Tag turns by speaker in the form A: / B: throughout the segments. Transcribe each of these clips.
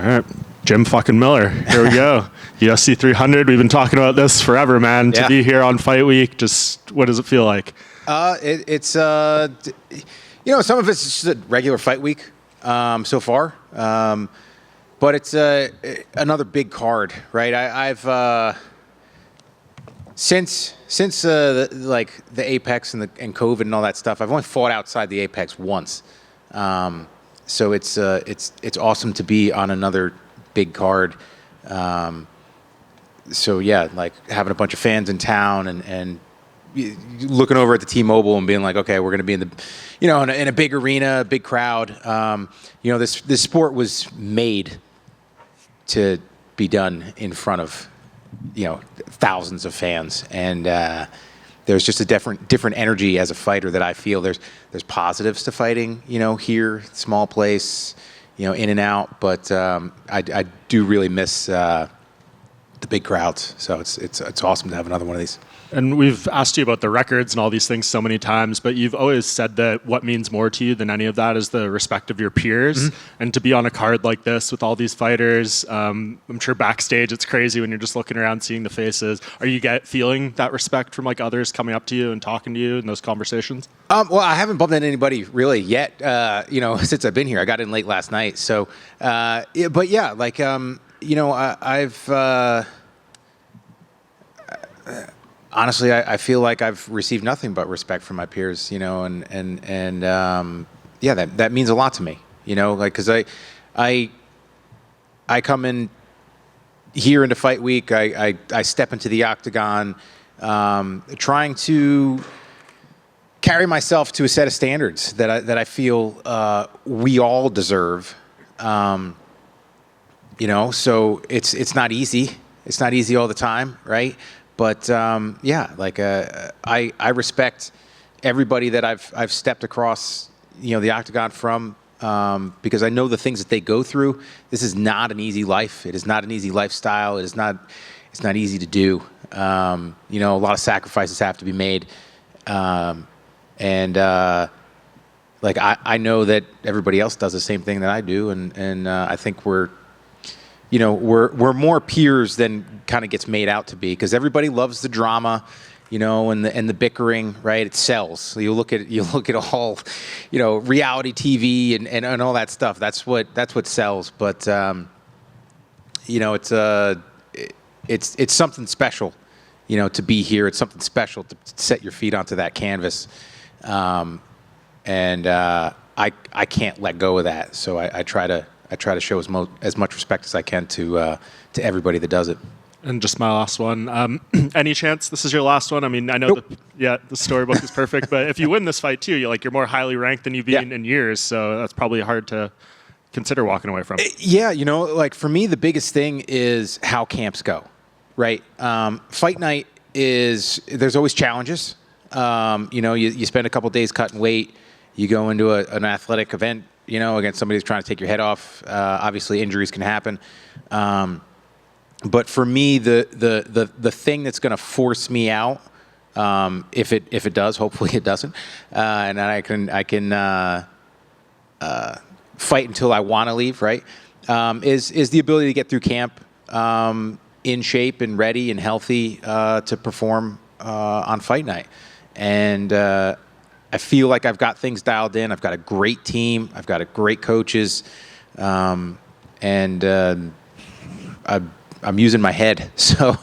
A: right. Jim fucking Miller. Here we go. UFC 300. We've been talking about this forever, man. To be here on Fight Week, just what does it feel like?
B: It's some of it's just a regular Fight Week so far, but it's another big card, right? I've since the Apex and COVID and all that stuff, I've only fought outside the Apex once, so it's awesome to be on another big card. So yeah, like having a bunch of fans in town and looking over at the T-Mobile and being like, okay, we're going to be in the, in a big arena, a big crowd. This sport was made to be done in front of, thousands of fans, and there's just a different energy as a fighter that I feel. There's positives to fighting, here, small place, in and out, but I do really miss the big crowds. So it's awesome to have another one of these.
A: And we've asked you about the records and all these things so many times, but you've always said that what means more to you than any of that is the respect of your peers. Mm-hmm. And to be on a card like this with all these fighters, I'm sure backstage it's crazy when you're just looking around, seeing the faces. Are you feeling that respect from like others coming up to you and talking to you in those conversations?
B: Well, I haven't bumped into anybody really yet, since I've been here. I got in late last night. So, but yeah, like, I've... honestly, I feel like I've received nothing but respect from my peers, and that means a lot to me, because I come in here into Fight Week, I step into the octagon, trying to carry myself to a set of standards that I feel we all deserve, so it's not easy. It's not easy all the time, right? But I respect everybody that I've stepped across, the octagon from, because I know the things that they go through. This is not an easy life. It is not an easy lifestyle. It's not easy to do. A lot of sacrifices have to be made, I know that everybody else does the same thing that I do, and I think we're more peers than kind of gets made out to be, because everybody loves the drama, and the bickering, right? It sells. So you look at all, reality TV and all that stuff. That's what sells. But it's something special, to be here. It's something special to set your feet onto that canvas, I can't let go of that. So I try to show as much respect as I can to everybody that does it.
A: And just my last one. Any chance this is your last one? I mean, I know
B: nope.
A: The storybook is perfect, but if you win this fight too, you're more highly ranked than you've been in years, so that's probably hard to consider walking away from.
B: Yeah, for me, the biggest thing is how camps go, right? Fight night there's always challenges. You spend a couple days cutting weight. You go into an athletic event, against somebody who's trying to take your head off. Obviously, injuries can happen. But for me, the thing that's going to force me out, if it does, hopefully it doesn't, and I can fight until I want to leave, right? Is the ability to get through camp in shape and ready and healthy to perform on fight night, and I feel like I've got things dialed in. I've got a great team. I've got great coaches, and I'm using my head. So,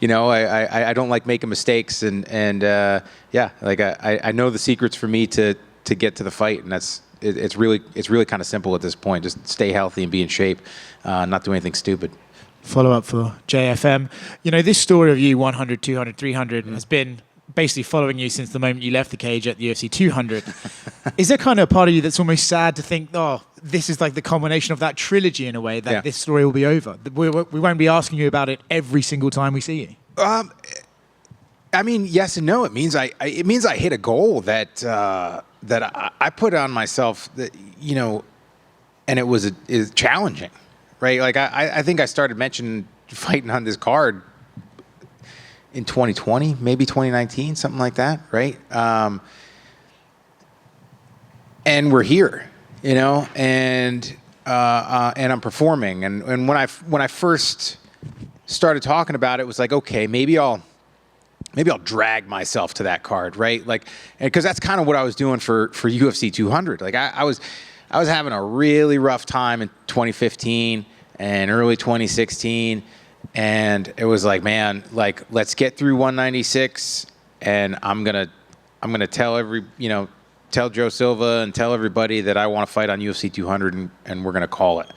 B: I don't like making mistakes, and I know the secrets for me to get to the fight, and it's really kind of simple at this point. Just stay healthy and be in shape, not do anything stupid.
C: Follow up for JFM. This story of you 100, 200, 300 has been basically following you since the moment you left the cage at the UFC 200. Is there kind of a part of you that's almost sad to think, this is like the culmination of that trilogy in a way, that this story will be over? We won't be asking you about it every single time we see you.
B: I mean, yes and no. It means I hit a goal that I put on myself, that and it was challenging, right? Like I think I started mentioning fighting on this card in 2020, maybe 2019, something like that, right? And we're here, and and I'm performing. And when I first started talking about it, it was like, okay, maybe I'll drag myself to that card, right? Like, because that's kind of what I was doing for UFC 200. Like, I was having a really rough time in 2015 and early 2016, and it was like, man, like, let's get through 196, and I'm gonna tell Joe Silva and tell everybody that I want to fight on UFC 200, and we're gonna call it.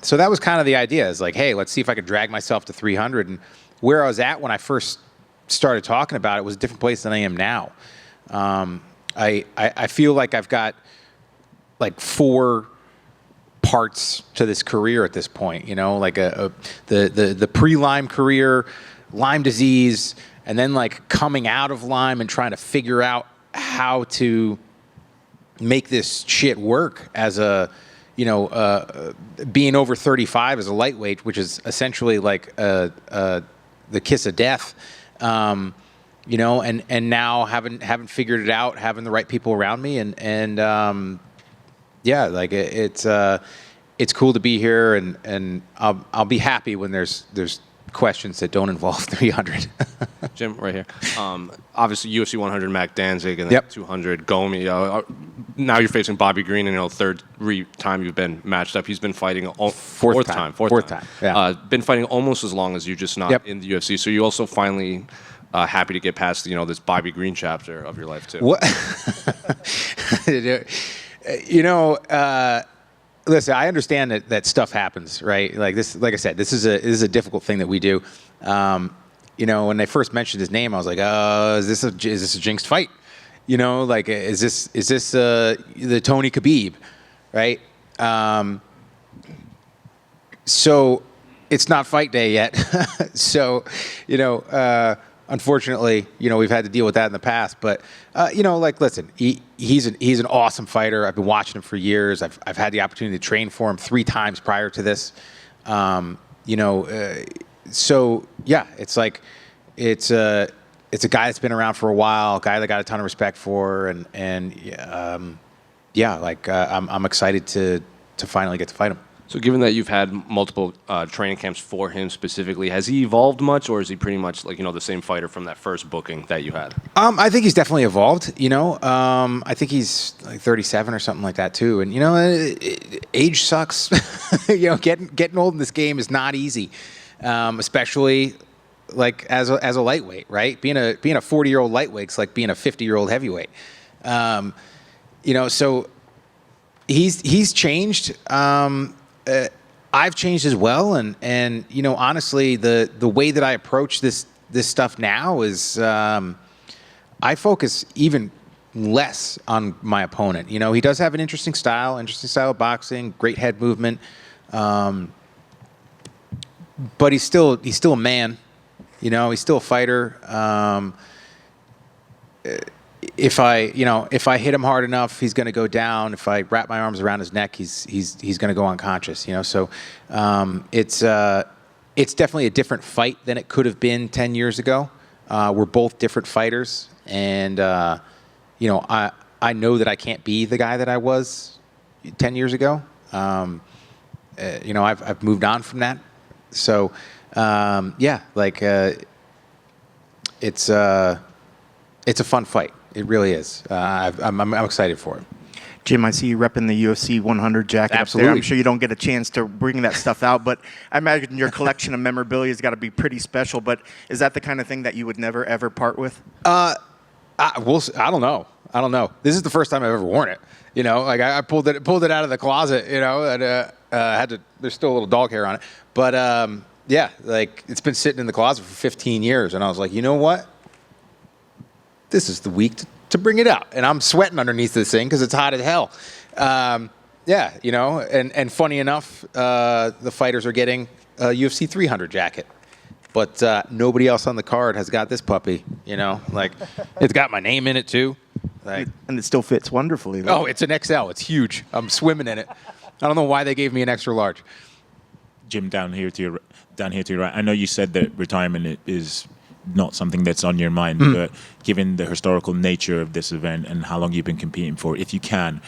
B: So that was kind of the idea. Is like, hey, let's see if I could drag myself to 300. And where I was at when I first started talking about it was a different place than I am now. I feel like I've got like 4 parts to this career at this point, like the pre-Lyme career, Lyme disease, and then like coming out of Lyme and trying to figure out how to make this shit work as a, being over 35 as a lightweight, which is essentially like the kiss of death, and now haven't figured it out, having the right people around me, and yeah, like it's cool to be here, and I'll be happy when there's questions that don't involve 300.
D: Jim, right here. Obviously, UFC 100, Mac Danzig, and then 200, Gomi. Now you're facing Bobby Green, and third time you've been matched up. He's been fighting fourth time.
B: Yeah.
D: Been fighting almost as long as you, just not in the UFC. So you also finally happy to get past this Bobby Green chapter of your life too.
B: What? Listen, I understand that stuff happens, right? Like this, like I said, this is a difficult thing that we do. When they first mentioned his name, I was like, is this a jinxed fight? Like, is this the Tony Khabib, right? So it's not fight day yet. So, unfortunately, we've had to deal with that in the past. But, like, listen, he's an awesome fighter. I've been watching him for years. I've had the opportunity to train for him 3 times prior to this. So yeah, it's like it's a guy that's been around for a while, a guy that I got a ton of respect for, and yeah, like I'm excited to finally get to fight him.
D: So given that you've had multiple training camps for him specifically, has he evolved much, or is he pretty much like the same fighter from that first booking that you had? I
B: think he's definitely evolved. I think he's like 37 or something like that too. And age sucks. Getting old in this game is not easy, especially like as a lightweight, right? Being a 40-year-old lightweight is like being a 50-year-old heavyweight. So he's changed. I've changed as well, and honestly, the way that I approach this stuff now is I focus even less on my opponent. He does have an interesting style of boxing, great head movement, but he's still a man. He's still a fighter. If I hit him hard enough, he's going to go down. If I wrap my arms around his neck, he's going to go unconscious. So it's definitely a different fight than it could have been 10 years ago. We're both different fighters, and I know that I can't be the guy that I was 10 years ago. I've moved on from that. So yeah, like it's a fun fight. It really is. I'm excited for it.
E: Jim, I see you repping the UFC 100 jacket.
B: Absolutely.
E: Up there. I'm sure you don't get a chance to bring that stuff out, but I imagine your collection of memorabilia has got to be pretty special. But is that the kind of thing that you would never, ever part with?
B: I don't know. This is the first time I've ever worn it. Like I pulled it out of the closet, and had to. There's still a little dog hair on it. But yeah, like it's been sitting in the closet for 15 years, and I was like, you know what? This is the week to bring it out. And I'm sweating underneath this thing because it's hot as hell. Yeah, and funny enough, the fighters are getting a UFC 300 jacket. But nobody else on the card has got this puppy, Like, it's got my name in it, too. Like,
E: and it still fits wonderfully.
B: Oh, it's an XL. It's huge. I'm swimming in it. I don't know why they gave me an extra large.
F: Jim, down here to your right. I know you said that retirement is not something that's on your mind, but given the historical nature of this event and how long you've been competing for, if you can,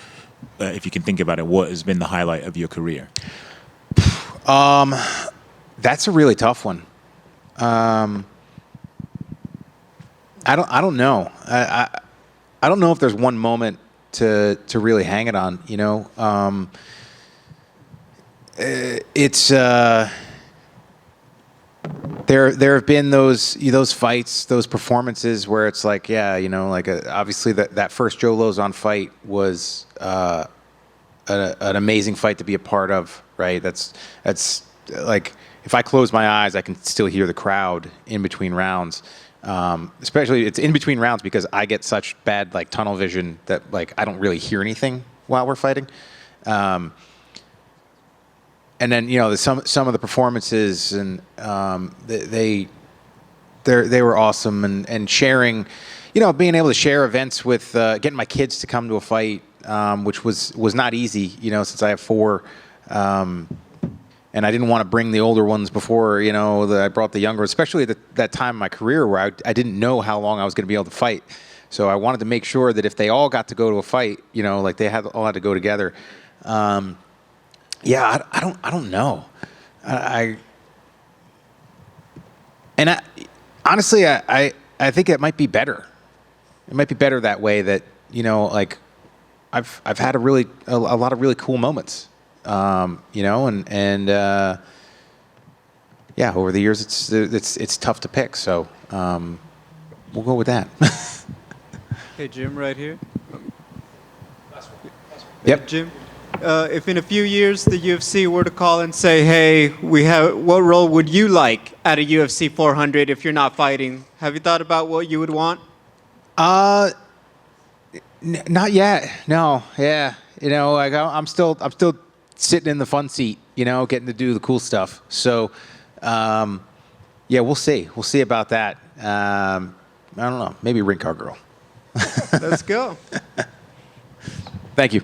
F: if you can think about it, what has been the highlight of your career?
B: That's a really tough one. I don't know. I don't know if there's one moment to really hang it on. You know, it's there have been those fights, those performances where it's like, yeah, you know, like obviously that first Joe Lozon fight was an amazing fight to be a part of, right? That's like, if I close my eyes, I can still hear the crowd in between rounds. Especially it's in between rounds because I get such bad like tunnel vision that like I don't really hear anything while we're fighting. And then, you know, some of the performances and they were awesome, and sharing, you know, being able to share events with getting my kids to come to a fight, which was not easy, you know, since I have 4. And I didn't want to bring the older ones before, you know, I brought the younger, especially at that time in my career where I didn't know how long I was going to be able to fight. So I wanted to make sure that if they all got to go to a fight, you know, like they all had to go together. Yeah, I don't know. Honestly, I think it might be better. It might be better that way, that, you know, like I've had a lot of really cool moments. You know, and yeah, over the years it's tough to pick. So we'll go with that.
G: Hey, Jim, right here.
B: Yep.
G: Jim, if in a few years the UFC were to call and say, "Hey, what role would you like at a UFC 400 if you're not fighting?" Have you thought about what you would want?
B: Not yet. No. Yeah. You know, like I'm still sitting in the fun seat, you know, getting to do the cool stuff. So, yeah, we'll see. We'll see about that. I don't know. Maybe Rink Car Girl.
G: Let's go.
B: Thank you.